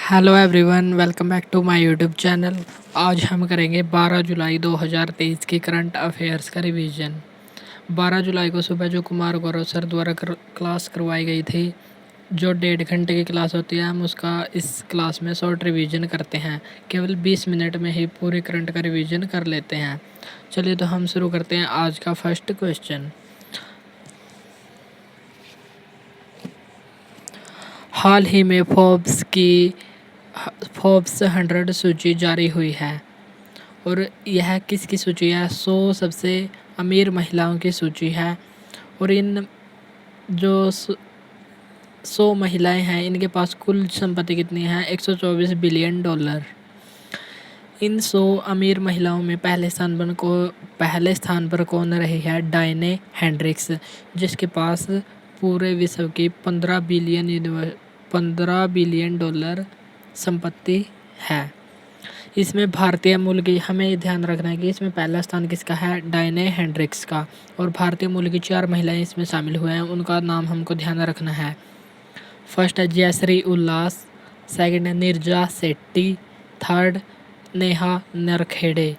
Hello everyone, welcome back to my YouTube channel. आज हम करेंगे 12 जुलाई 2023 की करंट अफेयर्स का रिवीजन। 12 जुलाई को सुबह जो कुमार गौरव सर द्वारा क्लास करवाई गई थी, जो 1.5 घंटे की क्लास होती है, हम उसका इस क्लास में शॉर्ट रिवीजन करते हैं। केवल 20 मिनट में ही पूरे करंट का रिवीजन कर लेते हैं। चलिए तो हम शुरू करते हैं आज का फर्स्ट क्वेश्चन। हाल ही में फोर्ब्स 100 सूची जारी हुई है और यह किसकी सूची है? 100 सबसे अमीर महिलाओं की सूची है। और इन जो 100 महिलाएं हैं, इनके पास कुल संपत्ति कितनी है? 124 बिलियन डॉलर। इन 100 अमीर महिलाओं में पहले स्थान पर कौन रही है? डायने हेंड्रिक्स, जिसके पास पूरे विश्व की 15 बिलियन डॉलर संपत्ति है। इसमें भारतीय मूल की, हमें ध्यान रखना है कि इसमें पहला स्थान किसका है? डायने हेंड्रिक्स का। और भारतीय मूल की 4 महिलाएं इसमें शामिल हुए हैं, उनका नाम हमको ध्यान रखना है। फर्स्ट है जयश्री उल्लास, सेकंड है नीरजा शेट्टी, थर्ड नेहा नरखेड़े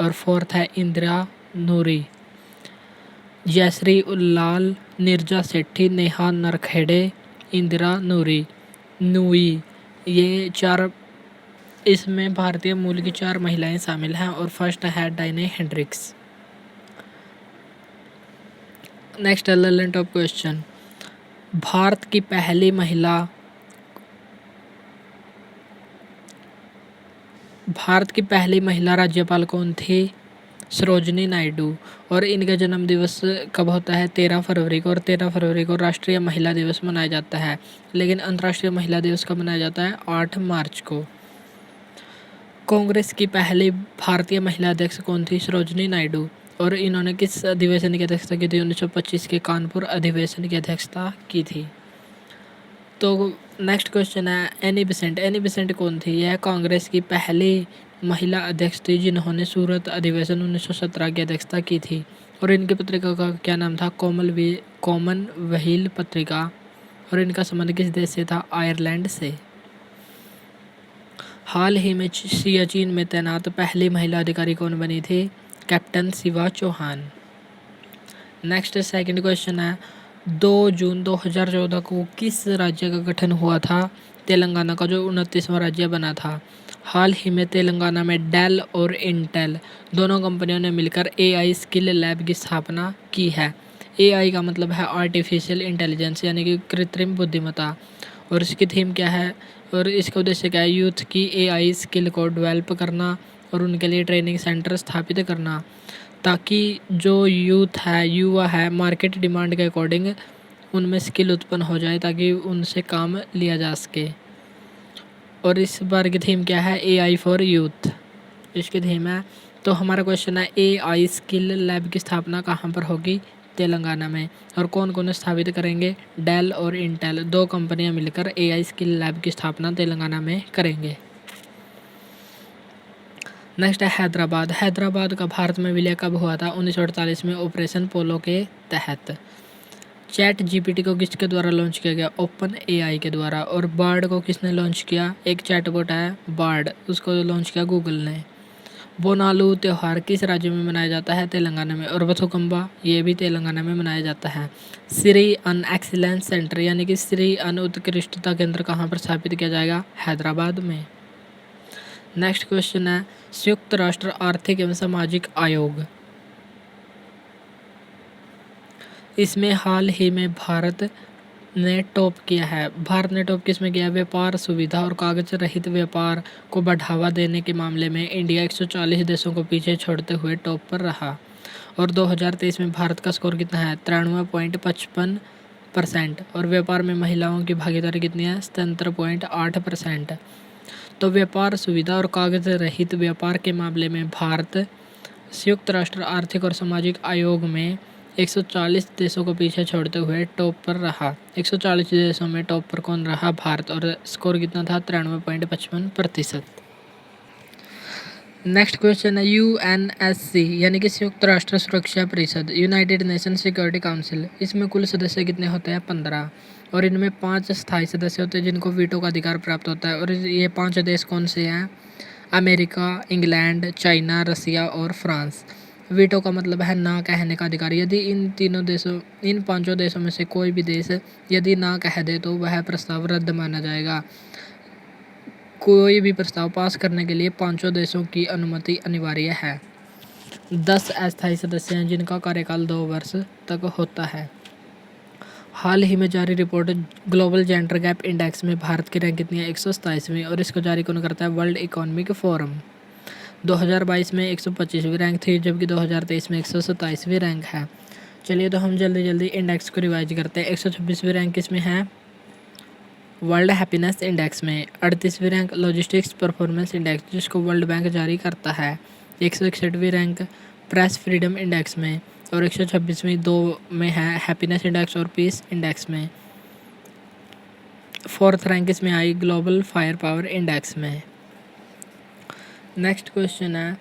और फोर्थ है इंदिरा नूरी। जयश्री उल्लाल, नीरजा शेट्टी, नेहा नरखेड़े, इंदिरा नूरी। ये 4, इसमें भारतीय मूल की 4 महिलाएं शामिल हैं और फर्स्ट है Diane Hendricks. Next element of question. Bharat की पहली महिला राज्यपाल कौन थी? सरोजिनी नायडू। और इनका जन्म दिवस कब होता है? 13 फरवरी को। और 13 फरवरी को राष्ट्रीय महिला दिवस मनाया जाता है, लेकिन अंतर्राष्ट्रीय महिला दिवस कब मनाया जाता है? 8 मार्च को। कांग्रेस की पहली भारतीय महिला अध्यक्ष कौन थी? सरोजिनी नायडू। और इन्होंने किस अधिवेशन की अध्यक्षता की थी? 1925 के कानपुर अधिवेशन की अध्यक्षता की थी। तो नेक्स्ट क्वेश्चन है एनी बेसेंट कौन थी? यह कांग्रेस की पहली महिला अध्यक्ष थी, जिन्होंने सूरत अधिवेशन 1917 की अध्यक्षता की थी। और इनकी पत्रिका का क्या नाम था? कॉमनवेल्थ पत्रिका। और इनका संबंध किस देश से था? आयरलैंड से। हाल ही में सियाचिन में तैनात पहली महिला अधिकारी कौन बनी थी? Captain Shiva Chauhan. Next second question है 2 जून 2014 को किस राज्य का गठन हुआ था? तेलंगाना का, जो 29वां राज्य बना था। हाल ही में तेलंगाना में डेल और इंटेल दोनों कंपनियों ने मिलकर AI स्किल लैब की स्थापना की है। AI का मतलब है आर्टिफिशियल इंटेलिजेंस, यानी कि कृत्रिम बुद्धिमत्ता। और इसकी थीम क्या है और इसका उद्देश्य क्या है? यूथ की AI स्किल को डेवलप करना और उनके लिए ट्रेनिंग सेंटर स्थापित करना, ताकि जो युवा है, मार्केट डिमांड के अकॉर्डिंग उनमें स्किल उत्पन्न हो जाए, ताकि उनसे काम लिया जा सके। और इस बार की थीम क्या है? AI फॉर यूथ, इसकी थीम है। तो हमारा क्वेश्चन है AI स्किल लैब की स्थापना कहाँ पर होगी? तेलंगाना में। और कौन कौन स्थापित करेंगे? डेल और इंटेल, 2 कंपनियां मिलकर AI स्किल लैब की स्थापना तेलंगाना में करेंगे। नेक्स्ट है हैदराबाद का भारत में विलय कब हुआ था? 1948 में ऑपरेशन पोलो के तहत। चैट GPT को किसके द्वारा लॉन्च किया गया? ओपन AI के द्वारा। और बार्ड को किसने लॉन्च किया? एक चैटबॉट है बार्ड, उसको लॉन्च किया गूगल ने। बोनालू त्यौहार किस राज्य में मनाया जाता है? तेलंगाना में। और बथुकम्बा, ये भी तेलंगाना में मनाया जाता है। श्री अन एक्सीलेंस सेंटर, यानी कि श्री अन उत्कृष्टता केंद्र कहाँ पर स्थापित किया जाएगा? हैदराबाद में। नेक्स्ट क्वेश्चन है संयुक्त राष्ट्र आर्थिक एवं सामाजिक आयोग, इसमें हाल ही में भारत ने टॉप किया है। भारत ने टॉप किस में किया? व्यापार सुविधा और कागज रहित व्यापार को बढ़ावा देने के मामले में इंडिया 140 देशों को पीछे छोड़ते हुए टॉप पर रहा। और 2023 में भारत का स्कोर कितना है? 93.55%। और व्यापार में महिलाओं की भागीदारी कितनी है? 77.8%। तो व्यापार सुविधा और कागज रहित व्यापार के मामले में भारत संयुक्त राष्ट्र आर्थिक और सामाजिक आयोग में 140 देशों को पीछे छोड़ते हुए टॉप पर रहा। 140 देशों में टॉप पर कौन रहा? भारत। और स्कोर कितना था? 93.55%। नेक्स्ट क्वेश्चन है UNSC, यानी कि संयुक्त राष्ट्र सुरक्षा परिषद, यूनाइटेड नेशन सिक्योरिटी काउंसिल, इसमें कुल सदस्य कितने होते हैं? 15। और इनमें 5 स्थायी सदस्य होते हैं जिनको वीटो का अधिकार प्राप्त होता है। और ये 5 देश कौन से हैं? अमेरिका, इंग्लैंड, चाइना, रसिया और फ्रांस। वीटो का मतलब है ना कहने का अधिकार। यदि इन 5 देशों में से कोई भी देश यदि ना कह दे तो वह प्रस्ताव रद्द माना जाएगा। कोई भी प्रस्ताव पास करने के लिए 5 देशों की अनुमति अनिवार्य है। 10 अस्थायी सदस्य हैं जिनका कार्यकाल 2 वर्ष तक होता है। हाल ही में जारी report global gender gap index में भारत की रैंक कितनी है? 127वीं। और इसको जारी कौन करता है? World economic forum. 2022 में 125वीं रैंक थी, जबकि 2023 में 127वीं रैंक है। चलिए तो हम जल्दी जल्दी इंडेक्स को रिवाइज करते हैं। 126वीं रैंक किस में है? वर्ल्ड हैप्पीनेस इंडेक्स में। 38वीं रैंक लॉजिस्टिक्स परफॉर्मेंस इंडेक्स जिसको वर्ल्ड बैंक जारी करता है। 161वीं रैंक प्रेस फ्रीडम इंडेक्स में। और 126वीं 2 में है हैप्पीनेस इंडेक्स और पीस इंडेक्स में। 4th रैंक इसमें आई ग्लोबल फायर पावर इंडेक्स में। नेक्स्ट क्वेश्चन है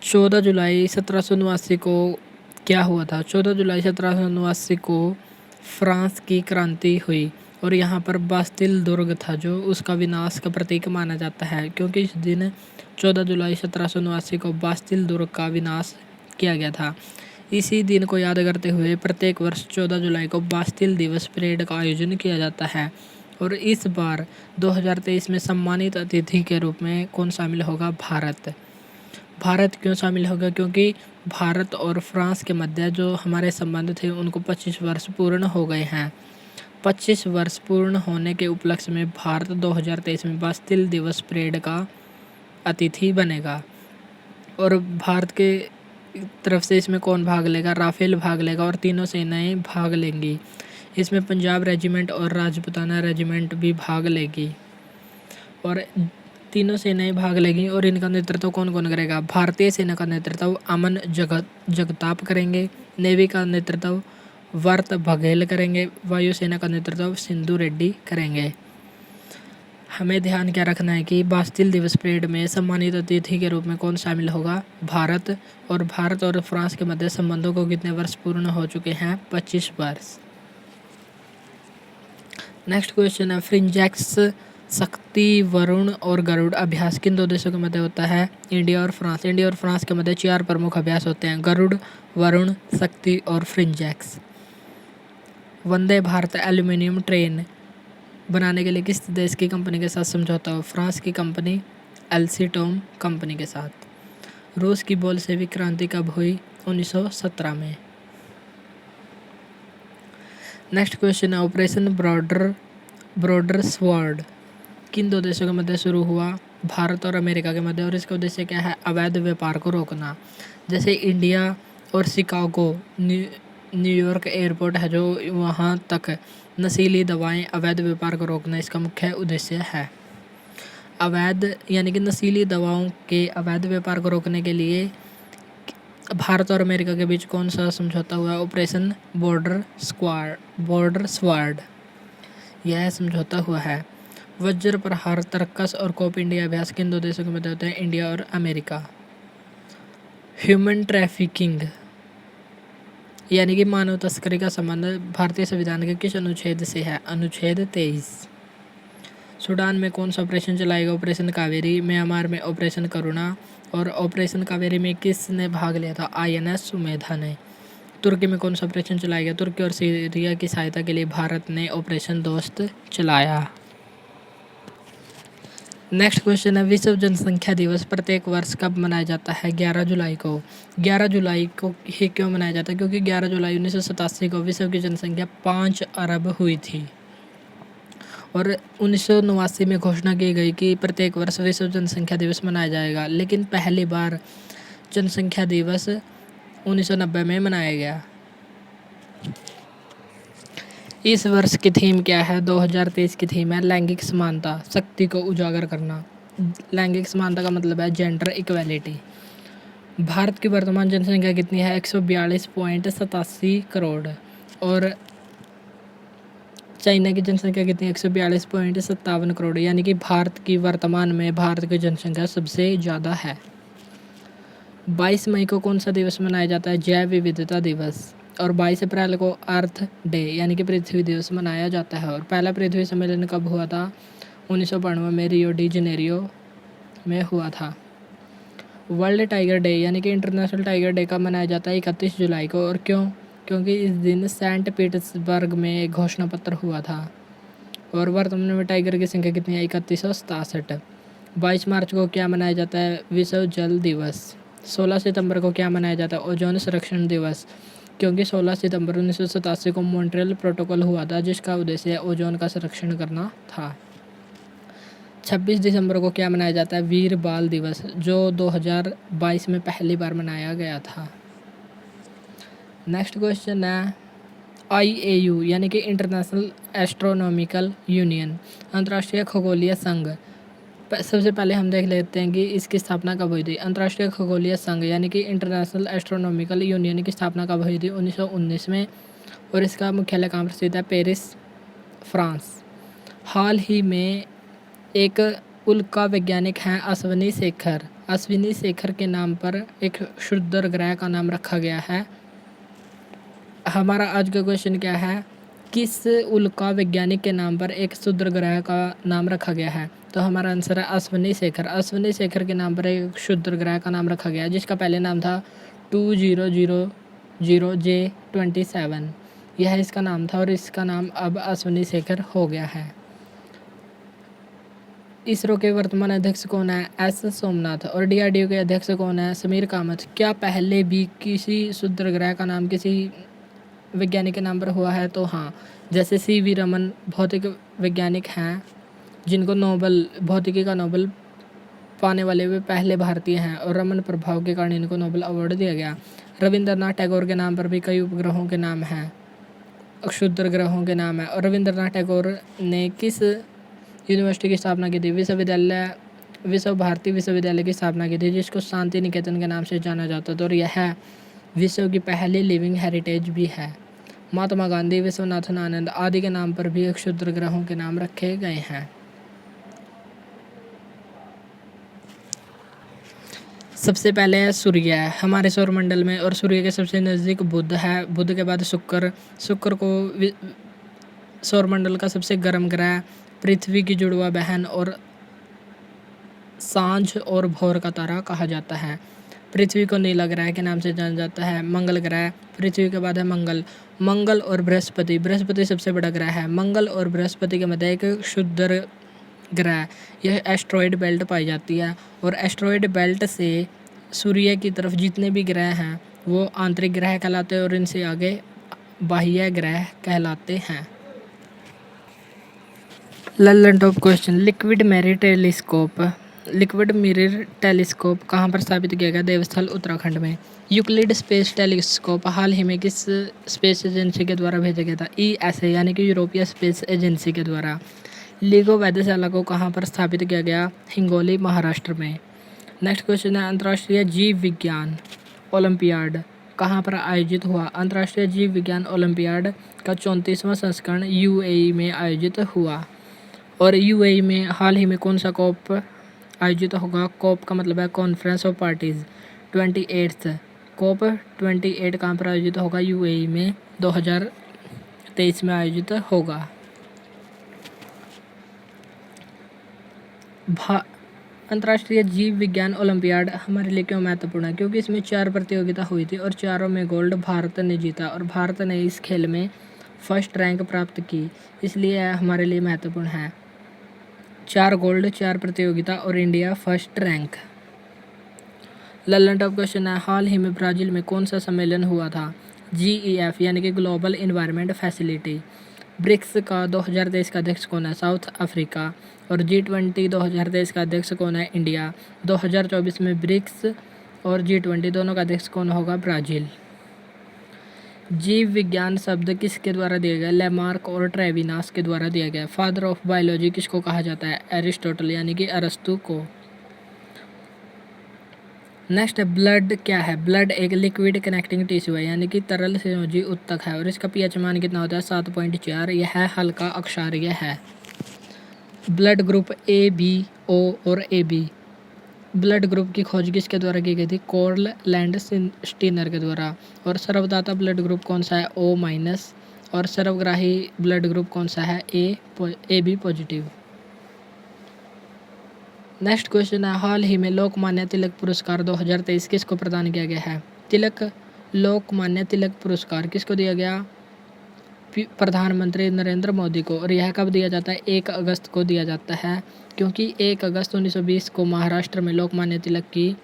14 जुलाई 1789 को क्या हुआ था? 14 जुलाई 1789 को फ्रांस की क्रांति हुई और यहाँ पर बास्तिल दुर्ग था जो उसका विनाश का प्रतीक माना जाता है, क्योंकि इस दिन 14 जुलाई 1789 को बास्तिल दुर्ग का विनाश किया गया था। इसी दिन को याद करते हुए प्रत्येक वर्ष 14 जुलाई को बास्तिल दिवस परेड का आयोजन किया जाता है। और इस बार 2023 में सम्मानित अतिथि के रूप में कौन शामिल होगा? भारत। भारत क्यों शामिल होगा? क्योंकि भारत और फ्रांस के मध्य जो हमारे संबंध थे उनको 25 वर्ष पूर्ण हो गए हैं। 25 वर्ष पूर्ण होने के उपलक्ष्य में भारत 2023 में बास्तिल दिवस परेड का अतिथि बनेगा। और भारत के तरफ से इसमें कौन भाग लेगा? राफेल भाग लेगा और तीनों सेनाएं भाग लेंगी। इसमें पंजाब रेजिमेंट और राजपुताना रेजिमेंट भी भाग लेगी और तीनों सेनाएं भाग लेंगी। और इनका नेतृत्व कौन कौन करेगा? भारतीय सेना का नेतृत्व अमन जगताप करेंगे। नेवी का नेतृत्व वर्त बघेल करेंगे। वायुसेना का नेतृत्व सिंधु रेड्डी करेंगे। हमें ध्यान क्या रखना है कि बास्तिल दिवस परेड में सम्मानित अतिथि के रूप में कौन शामिल होगा? भारत। और भारत और फ्रांस के मध्य संबंधों को कितने वर्ष पूर्ण हो चुके हैं? 25 वर्ष। नेक्स्ट क्वेश्चन है फ्रिंजेक्स शक्ति वरुण और गरुड़ अभ्यास किन 2 देशों के मध्य होता है? इंडिया और फ्रांस। इंडिया और फ्रांस के मध्य 4 प्रमुख अभ्यास होते हैं: गरुड़, वरुण, शक्ति और फ्रिंजेक्स। वंदे भारत एल्यूमिनियम ट्रेन बनाने के लिए किस देश की कंपनी के साथ समझौता हो? फ्रांस की कंपनी एल्सीटॉम कंपनी के साथ। रूस की बोल्शेविक क्रांति कब हुई? 1917 में। नेक्स्ट क्वेश्चन है ऑपरेशन ब्रॉडर स्वॉर्ड किन 2 देशों के मध्य शुरू हुआ? भारत और अमेरिका के मध्य। और इसका उद्देश्य क्या है? अवैध व्यापार को रोकना। जैसे इंडिया और शिकागो न्यूयॉर्क एयरपोर्ट है जो वहाँ तक नशीली दवाएं अवैध व्यापार को रोकना इसका मुख्य उद्देश्य है। अवैध यानी कि नशीली दवाओं के अवैध व्यापार को रोकने के लिए भारत और अमेरिका के बीच कौन सा समझौता हुआ? ऑपरेशन बॉर्डर स्वॉर्ड यह समझौता हुआ है। वज्र प्रहार, तरकस और कोप इंडिया अभ्यास किन 2 देशों के मध्य होते हैं? इंडिया और अमेरिका। ह्यूमन ट्रैफिकिंग यानी कि मानव तस्करी का संबंध भारतीय संविधान के किस अनुच्छेद से है? अनुच्छेद 23। सूडान में कौन सा ऑपरेशन चलाएगा? ऑपरेशन कावेरी। म्यांमार में ऑपरेशन करुणा। और ऑपरेशन कावेरी में किसने भाग लिया था? INS सुमेधा ने। तुर्की में कौन सा ऑपरेशन चलाया गया? तुर्की और सीरिया की सहायता के लिए भारत ने ऑपरेशन दोस्त चलाया। नेक्स्ट क्वेश्चन है विश्व जनसंख्या दिवस प्रत्येक वर्ष कब मनाया जाता है? 11 जुलाई को। 11 जुलाई को ही क्यों मनाया जाता है? क्योंकि 11 जुलाई 1987 को विश्व की जनसंख्या 5 अरब हुई थी और 1989 में घोषणा की गई कि प्रत्येक वर्ष विश्व जनसंख्या दिवस मनाया जाएगा, लेकिन पहली बार जनसंख्या दिवस 1990 में मनाया गया। इस वर्ष की थीम क्या है? 2023 की थीम है लैंगिक समानता, शक्ति को उजागर करना। लैंगिक समानता का मतलब है जेंडर इक्वेलिटी। भारत की वर्तमान जनसंख्या कितनी है? 142.87 करोड़। और चाइना की जनसंख्या कितनी है? 142.57 करोड़। यानी कि भारत की वर्तमान में भारत की जनसंख्या सबसे ज़्यादा है। 22 मई को कौन सा दिवस मनाया जाता है? जैव विविधता दिवस। और 22 अप्रैल को अर्थ डे यानी कि पृथ्वी दिवस मनाया जाता है। और पहला पृथ्वी सम्मेलन कब हुआ था? 1992 में रियो डी जेनेरियो में हुआ था। वर्ल्ड टाइगर डे यानी कि इंटरनेशनल टाइगर डे कब मनाया जाता है? 31 जुलाई को। और क्यों? क्योंकि इस दिन सेंट पीटर्सबर्ग में एक घोषणा पत्र हुआ था। और वर्तमान में टाइगर की संख्या कितनी है? 3167। 22 मार्च को क्या मनाया जाता है? विश्व जल दिवस। 16 सितंबर को क्या मनाया जाता है? ओजोन संरक्षण दिवस। क्योंकि 16 सितंबर 1987 को मॉन्ट्रियल प्रोटोकॉल हुआ था, जिसका उद्देश्य ओजोन का संरक्षण करना था। 26 दिसंबर को क्या मनाया जाता है? वीर बाल दिवस, जो 2022 में पहली बार मनाया गया था। नेक्स्ट क्वेश्चन है IAU यानी कि इंटरनेशनल एस्ट्रोनॉमिकल यूनियन, अंतर्राष्ट्रीय खगोलीय संघ। सबसे पहले हम देख लेते हैं कि इसकी स्थापना कब हुई थी। अंतर्राष्ट्रीय खगोलीय संघ यानी कि इंटरनेशनल एस्ट्रोनॉमिकल यूनियन की स्थापना कब हुई थी? 1919 में। और इसका मुख्यालय कहाँ पर स्थित है? Paris, France. हाल ही में एक उल्का वैज्ञानिक हैं अश्विनी शेखर। अश्विनी शेखर के नाम पर एक क्षुद्र ग्रह का नाम रखा गया है। हमारा आज का क्वेश्चन क्या है? किस उल्का वैज्ञानिक के नाम पर एक क्षुद्र ग्रह का नाम रखा गया है? तो हमारा आंसर है अश्विनी शेखर। अश्विनी शेखर के नाम पर एक क्षुद्र ग्रह का नाम रखा गया है, जिसका पहले नाम था 2000J27। यह इसका नाम था और इसका नाम अब अश्विनी शेखर हो गया है। इसरो के वर्तमान अध्यक्ष कौन है? एस सोमनाथ। और DRDO के अध्यक्ष कौन है? समीर कामत। क्या पहले भी किसी क्षुद्र ग्रह का नाम किसी वैज्ञानिक के नाम पर हुआ है? तो हाँ, जैसे CV रमन भौतिक वैज्ञानिक हैं, जिनको नोबल भौतिकी का नोबल पाने वाले वे पहले भारतीय हैं और रमन प्रभाव के कारण इनको नोबल अवार्ड दिया गया। रविंद्रनाथ टैगोर के नाम पर भी कई उपग्रहों के नाम हैं, क्षुद्र ग्रहों के नाम है। और रविंद्रनाथ टैगोर ने किस यूनिवर्सिटी की स्थापना की थी? विश्व भारती विश्वविद्यालय की स्थापना की थी, जिसको शांति निकेतन के नाम से जाना जाता था। और यह विश्व की पहली लिविंग हेरिटेज भी है। महात्मा गांधी, विश्वनाथन आनंद आदि के नाम पर भी क्षुद्र ग्रहों के नाम रखे गए हैं। सबसे पहले है सूर्य है हमारे सौरमंडल में, और सूर्य के सबसे नज़दीक बुध है। बुध के बाद शुक्र। शुक्र को सौरमंडल का सबसे गर्म ग्रह, पृथ्वी की जुड़वा बहन और सांझ और भोर का तारा कहा जाता है। पृथ्वी को नीला ग्रह के नाम से जाना जाता है। मंगल ग्रह, पृथ्वी के बाद है मंगल। मंगल और बृहस्पति, बृहस्पति सबसे बड़ा ग्रह है। मंगल और बृहस्पति के मध्य एक क्षुद्र ग्रह, यह एस्ट्रॉयड बेल्ट पाई जाती है। और एस्ट्रॉयड बेल्ट से सूर्य की तरफ जितने भी ग्रह हैं वो आंतरिक ग्रह कहलाते हैं और इनसे आगे बाह्य ग्रह कहलाते हैं। Lallan top question, liquid mirror telescope कहाँ पर स्थापित किया गया? देवस्थल, उत्तराखंड में। यूक्लिड स्पेस टेलीस्कोप हाल ही में किस स्पेस एजेंसी के द्वारा भेजा गया था? ESA यानी कि यूरोपीय स्पेस एजेंसी के द्वारा। लिगो वेधशाला को कहाँ पर स्थापित किया गया? हिंगोली, महाराष्ट्र में। नेक्स्ट क्वेश्चन है, अंतर्राष्ट्रीय जीव विज्ञान ओलंपियाड कहाँ पर आयोजित हुआ? अंतर्राष्ट्रीय जीव विज्ञान ओलंपियाड का 34वां संस्करण UAE में आयोजित हुआ। और UAE में हाल ही में कौन सा COP आयोजित होगा? COP का मतलब है कॉन्फ्रेंस ऑफ पार्टीज। 28 COP 28 कहाँ पर आयोजित होगा? UAE में 2023 में आयोजित होगा। अंतर्राष्ट्रीय जीव विज्ञान ओलंपियाड हमारे लिए क्यों महत्वपूर्ण है? क्योंकि इसमें 4 प्रतियोगिता हुई थी और चारों में गोल्ड भारत ने जीता और भारत ने इस खेल में फर्स्ट रैंक प्राप्त की, इसलिए यह हमारे लिए महत्वपूर्ण है। 4 गोल्ड, 4 प्रतियोगिता और India first rank. Lallan top question है, हाल ही में ब्राज़ील में कौन सा सम्मेलन हुआ था? GEF यानी कि ग्लोबल इन्वायरमेंट फैसिलिटी। ब्रिक्स का 2023 का अध्यक्ष कौन है? South Africa. और G20 2023 का अध्यक्ष कौन है? इंडिया। 2024 में ब्रिक्स और G20 दोनों का अध्यक्ष कौन होगा? ब्राज़ील। जीव विज्ञान शब्द किसके द्वारा दिया गया? लेमार्क और ट्रेविनास के द्वारा दिया गया। फादर ऑफ बायोलॉजी किसको कहा जाता है? एरिस्टोटल यानी कि अरस्तु को। नेक्स्ट है, ब्लड क्या है? ब्लड एक लिक्विड कनेक्टिंग टिश्यू है यानी कि तरल संयोजी उत्तक है और इसका pH मान कितना होता है? 7.4। यह हल्का अक्षारीय है। Blood group A, B, O और AB। ब्लड ग्रुप की खोज किसके द्वारा की गई थी? कॉर्ल लैंड स्टीनर के द्वारा। और सर्वदाता ब्लड ग्रुप कौन सा है? O minus. और सर्वग्राही ब्लड ग्रुप कौन सा है? A B positive. Next question है, हाल ही में लोकमान्य तिलक पुरस्कार 2023 किसको प्रदान किया गया है? लोकमान्य तिलक पुरस्कार किसको दिया गया? प्रधानमंत्री नरेंद्र मोदी को। और यह कब दिया जाता है? 1 अगस्त को दिया जाता है, क्योंकि 1 अगस्त 1920 को महाराष्ट्र में लोकमान्य तिलक की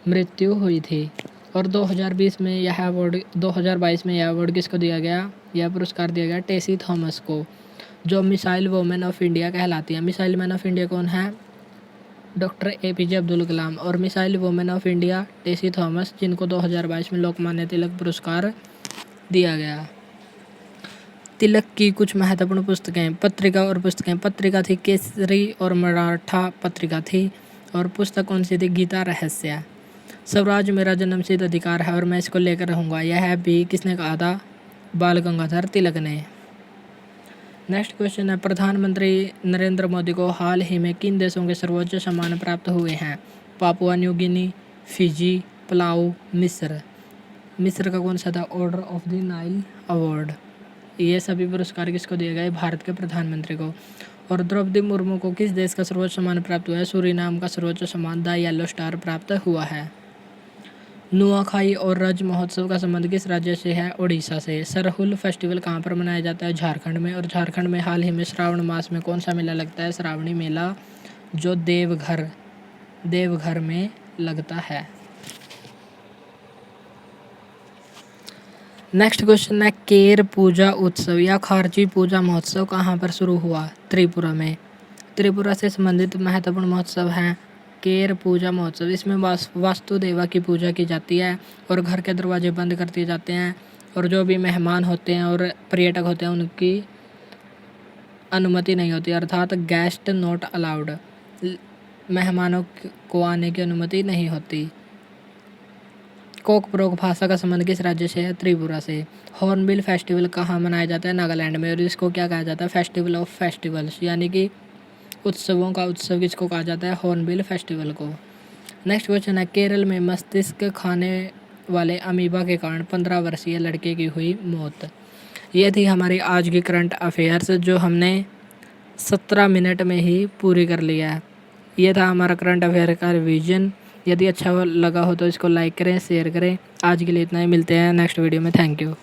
मृत्यु हुई थी। और 2022 में यह अवार्ड किसको दिया गया? यह पुरस्कार दिया गया टेसी थॉमस को, जो मिसाइल वुमेन ऑफ इंडिया कहलाती है। मिसाइल मैन ऑफ इंडिया कौन है? Doctor APJ Abdul Kalam. और missile women of India Tessy Thomas, जिनको 2022 में लोकमान्य तिलक पुरस्कार दिया गया। तिलक की कुछ महत्वपूर्ण पुस्तकें, पत्रिका और पुस्तकें। पत्रिका थी केसरी और मराठा पत्रिका थी। और पुस्तक कौन सी थी? गीता रहस्य। स्वराज मेरा जन्मसिद्ध अधिकार है और मैं इसको लेकर रहूँगा, यह भी किसने कहा था? बाल गंगाधर तिलक ने। नेक्स्ट क्वेश्चन है, प्रधानमंत्री नरेंद्र मोदी को हाल ही में किन देशों के सर्वोच्च सम्मान प्राप्त हुए हैं? Papua New Guinea, Fiji, Palau, मिस्र। मिस्र का कौन सा था? Order of the Nile award. ये सभी पुरस्कार किसको दिए गए? भारत के प्रधानमंत्री को। और द्रौपदी मुर्मू को किस देश का सर्वोच्च सम्मान प्राप्त हुआ है? सूरीनाम का सर्वोच्च सम्मान द येलो स्टार प्राप्त हुआ है। नुआखाई और रज महोत्सव का संबंध किस राज्य से है? उड़ीसा से। सरहुल फेस्टिवल कहाँ पर मनाया जाता है? झारखंड में। और झारखंड में हाल ही में श्रावण मास में कौन सा मेला लगता है? श्रावणी मेला, जो देवघर में लगता है। नेक्स्ट क्वेश्चन है, केर पूजा उत्सव या खारची पूजा महोत्सव कहाँ पर शुरू हुआ? त्रिपुरा में। त्रिपुरा से संबंधित महत्वपूर्ण महोत्सव है केर पूजा महोत्सव। इसमें वास्तुदेवा की पूजा की जाती है और घर के दरवाजे बंद कर दिए जाते हैं, और जो भी मेहमान होते हैं और पर्यटक होते हैं उनकी अनुमति नहीं होती, अर्थात गेस्ट नॉट अलाउड, मेहमानों को आने की अनुमति नहीं होती। कोकप्रोक भाषा का संबंध किस राज्य से है? त्रिपुरा से। हॉर्नबिल फेस्टिवल कहाँ मनाया जाता है? नागालैंड में। और इसको क्या कहा जाता है? फेस्टिवल ऑफ फेस्टिवल्स, यानी कि उत्सवों का उत्सव किसको कहा जाता है? हॉर्नबिल फेस्टिवल को। नेक्स्ट क्वेश्चन है, केरल में मस्तिष्क खाने वाले अमीबा के कारण 15 वर्षीय लड़के की हुई मौत। ये थी हमारी आज की करंट अफेयर्स, जो हमने 17 मिनट में ही पूरी कर लिया है। ये था हमारा करंट अफेयर का रिवीजन। यदि अच्छा लगा हो तो इसको लाइक करें, शेयर करें। आज के लिए इतना ही, मिलते हैं नेक्स्ट वीडियो में। Thank you.